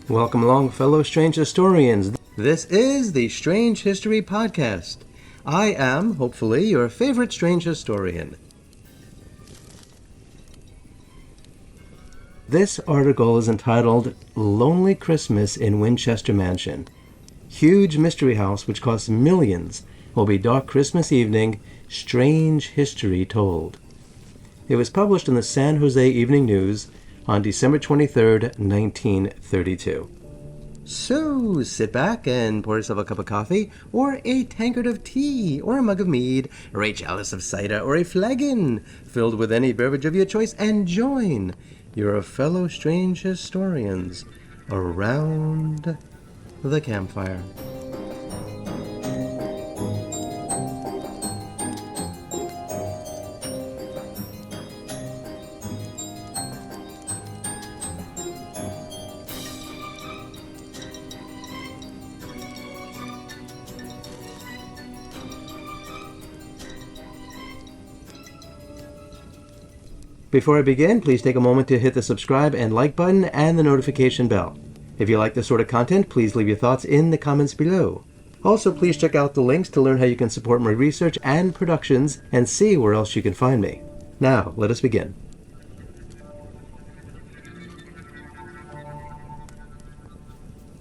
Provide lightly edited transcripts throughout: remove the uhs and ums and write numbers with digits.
Welcome along, fellow strange historians. This is the Strange History Podcast. I am, hopefully, your favorite strange historian. This article is entitled Lonely Christmas in Winchester Mansion. Huge mystery house which costs millions will be dark Christmas evening, strange history told. It was published in the San Jose Evening News on December 23rd, 1932. So, sit back and pour yourself a cup of coffee, or a tankard of tea, or a mug of mead, or a chalice of cider, or a flagon filled with any beverage of your choice, and join your fellow strange historians around the campfire. Before I begin, please take a moment to hit the subscribe and like button and the notification bell. If you like this sort of content, please leave your thoughts in the comments below. Also, please check out the links to learn how you can support my research and productions and see where else you can find me. Now, let us begin.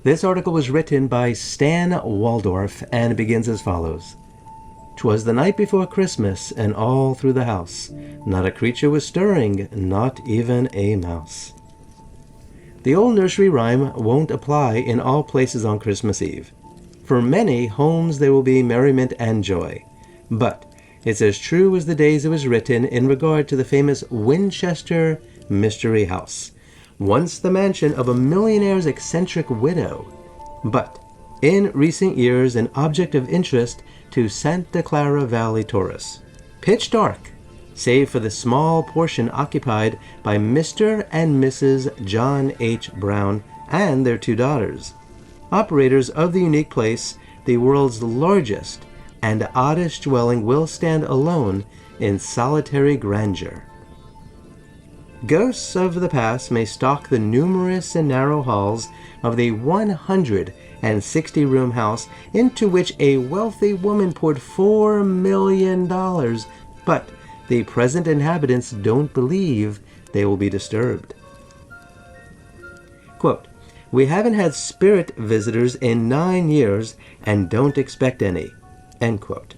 This article was written by Stan Waldorf and begins as follows. 'Twas the night before Christmas, and all through the house not a creature was stirring, not even a mouse. The old nursery rhyme won't apply in all places on Christmas Eve. For many homes there will be merriment and joy. But it's as true as the days it was written in regard to the famous Winchester Mystery House, once the mansion of a millionaire's eccentric widow, but in recent years an object of interest to Santa Clara Valley tourists. Pitch dark, save for the small portion occupied by Mr. and Mrs. John H. Brown and their two daughters, operators of the unique place. The world's largest and oddest dwelling will stand alone in solitary grandeur. Ghosts of the past may stalk the numerous and narrow halls of the 160-room house into which a wealthy woman poured $4 million, but the present inhabitants don't believe they will be disturbed. Quote, "We haven't had spirit visitors in 9 years and don't expect any," end quote.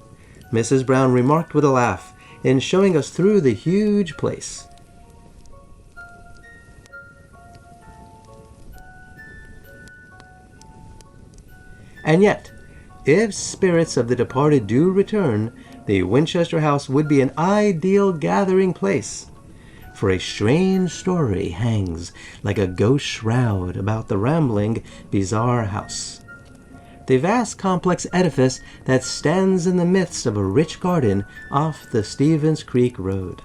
Mrs. Brown remarked with a laugh in showing us through the huge place. And yet, if spirits of the departed do return, the Winchester house would be an ideal gathering place. For a strange story hangs like a ghost shroud about the rambling, bizarre house. The vast complex edifice that stands in the midst of a rich garden off the Stevens Creek Road.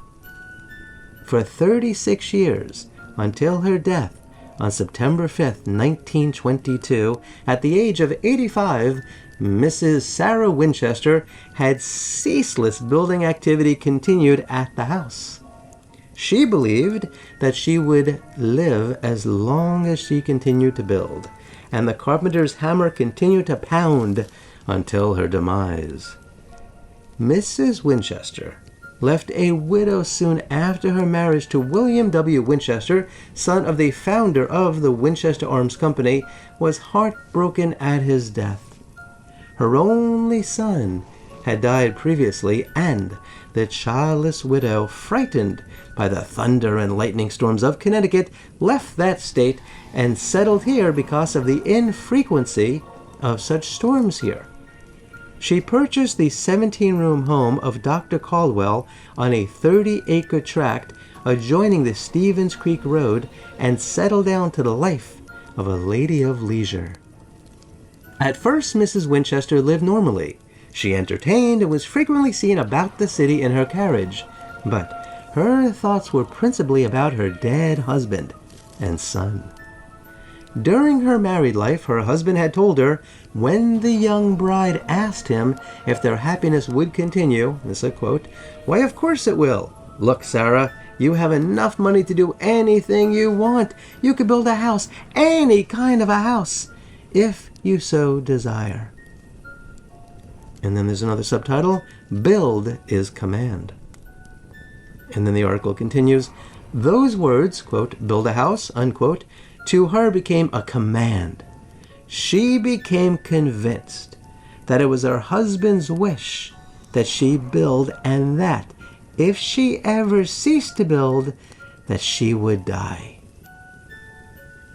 For 36 years, until her death, on September 5th, 1922, at the age of 85, Mrs. Sarah Winchester had ceaseless building activity continued at the house. She believed that she would live as long as she continued to build, and the carpenter's hammer continued to pound until her demise. Mrs. Winchester left a widow soon after her marriage to William W. Winchester, son of the founder of the Winchester Arms Company, was heartbroken at his death. Her only son had died previously, and the childless widow, frightened by the thunder and lightning storms of Connecticut, left that state and settled here because of the infrequency of such storms here. She purchased the 17-room home of Dr. Caldwell on a 30-acre tract adjoining the Stevens Creek Road and settled down to the life of a lady of leisure. At first, Mrs. Winchester lived normally. She entertained and was frequently seen about the city in her carriage, but her thoughts were principally about her dead husband and son. During her married life, her husband had told her, when the young bride asked him if their happiness would continue, this is a quote, "Why, of course it will. "Look, Sarah, you have enough money to do anything you want. You could build a house, any kind of a house, if you so desire." And then there's another subtitle, "Build is command." And then the article continues, "Those words," quote, "build a house," unquote, "to her became a command. She became convinced that it was her husband's wish that she build, and that, if she ever ceased to build, that she would die."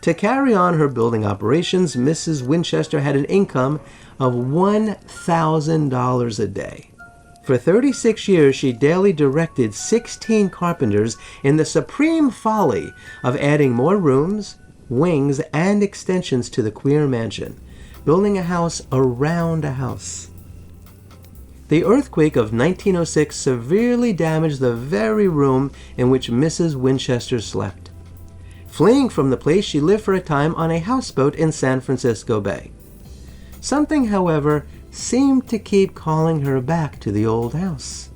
To carry on her building operations, Mrs. Winchester had an income of $1,000 a day. For 36 years, she daily directed 16 carpenters in the supreme folly of adding more rooms, wings, and extensions to the queer mansion, building a house around a house. The earthquake of 1906 severely damaged the very room in which Mrs. Winchester slept. Fleeing from the place, she lived for a time on a houseboat in San Francisco Bay. Something, however, seemed to keep calling her back to the old house,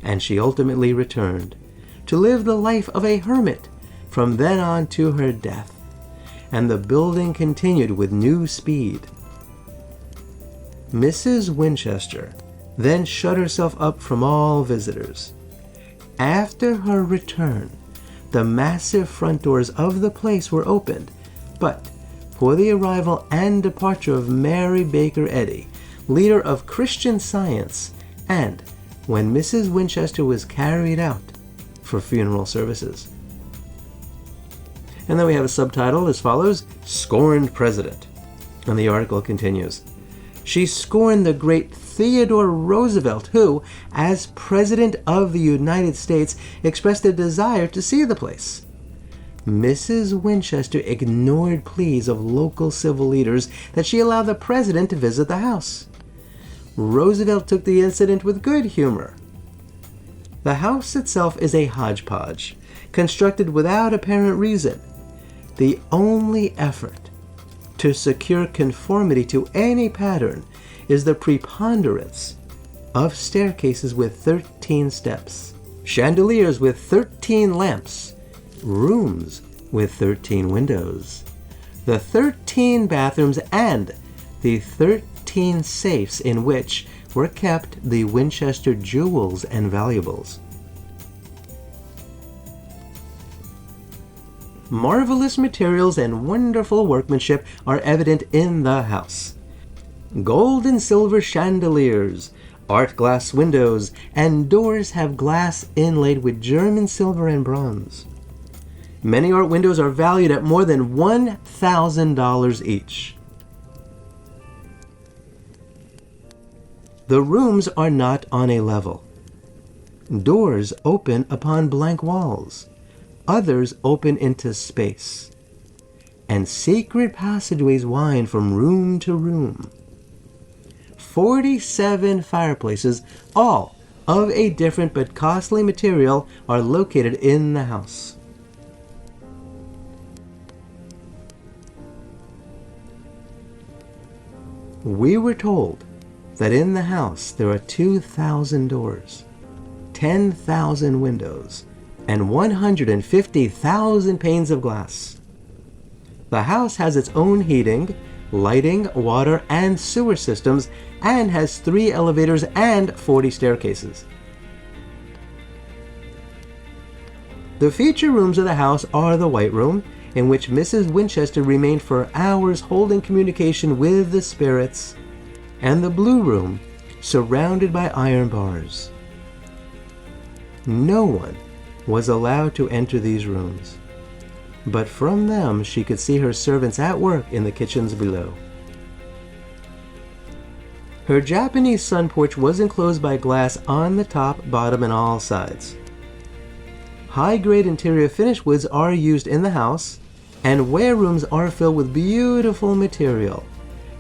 and she ultimately returned to live the life of a hermit from then on to her death, and the building continued with new speed. Mrs. Winchester then shut herself up from all visitors. After her return, the massive front doors of the place were opened, but for the arrival and departure of Mary Baker Eddy, leader of Christian Science, and when Mrs. Winchester was carried out for funeral services. And then we have a subtitle as follows, "Scorned President." And the article continues, "She scorned the great Theodore Roosevelt, who, as President of the United States, expressed a desire to see the place. Mrs. Winchester ignored pleas of local civil leaders that she allow the President to visit the house. Roosevelt took the incident with good humor. The house itself is a hodgepodge, constructed without apparent reason. The only effort to secure conformity to any pattern is the preponderance of staircases with 13 steps, chandeliers with 13 lamps, rooms with 13 windows, the 13 bathrooms, and the 13 safes in which were kept the Winchester jewels and valuables. Marvelous materials and wonderful workmanship are evident in the house. Gold and silver chandeliers, art glass windows, and doors have glass inlaid with German silver and bronze. Many art windows are valued at more than $1,000 each. The rooms are not on a level. Doors open upon blank walls. Others open into space. And secret passageways wind from room to room. 47 fireplaces, all of a different but costly material, are located in the house. We were told that in the house there are 2,000 doors, 10,000 windows, and 150,000 panes of glass. The house has its own heating, lighting, water, and sewer systems, and has 3 elevators and 40 staircases. The feature rooms of the house are the White Room, in which Mrs. Winchester remained for hours holding communication with the spirits, and the Blue Room, surrounded by iron bars. No one was allowed to enter these rooms, but from them she could see her servants at work in the kitchens below. Her Japanese sun porch was enclosed by glass on the top, bottom, and all sides. High-grade interior finish woods are used in the house, and warerooms are filled with beautiful material,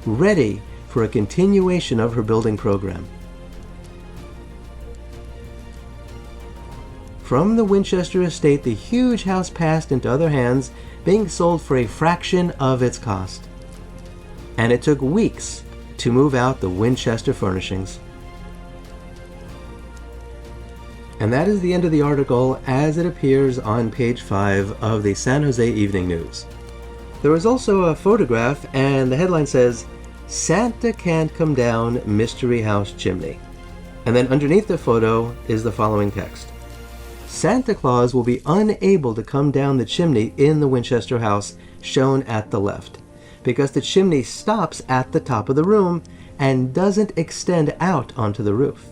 ready for a continuation of her building program. From the Winchester estate, the huge house passed into other hands, being sold for a fraction of its cost. And it took weeks to move out the Winchester furnishings. And that is the end of the article as it appears on page 5 of the San Jose Evening News. There was also a photograph, and the headline says, "Santa Can't Come Down Mystery House Chimney." And then underneath the photo is the following text. Santa Claus will be unable to come down the chimney in the Winchester house shown at the left, because the chimney stops at the top of the room and doesn't extend out onto the roof.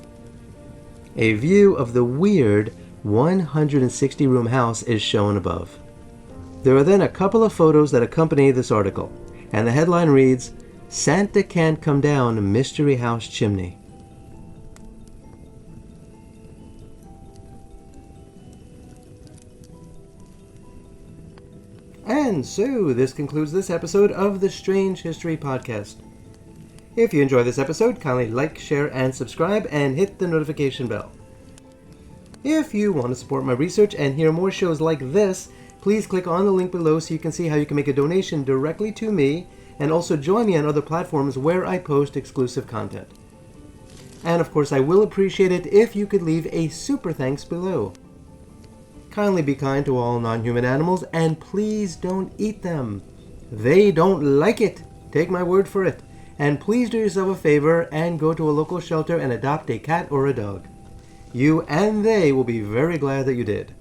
A view of the weird 160-room house is shown above. There are then a couple of photos that accompany this article, and the headline reads, "Santa Can't Come Down Mystery House Chimney." And so, this concludes this episode of the Strange History Podcast. If you enjoy this episode, kindly like, share, and subscribe, and hit the notification bell. If you want to support my research and hear more shows like this, please click on the link below so you can see how you can make a donation directly to me, and also join me on other platforms where I post exclusive content. And of course, I will appreciate it if you could leave a super thanks below. Kindly be kind to all non-human animals, and please don't eat them. They don't like it. Take my word for it. And please do yourself a favor and go to a local shelter and adopt a cat or a dog. You and they will be very glad that you did.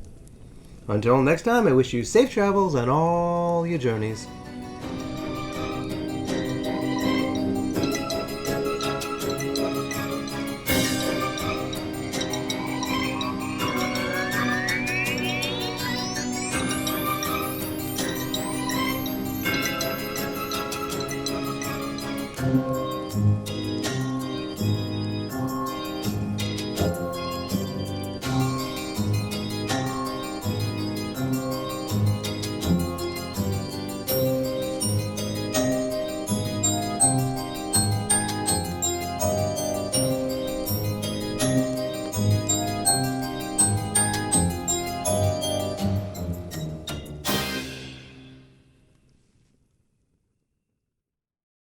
Until next time, I wish you safe travels on all your journeys.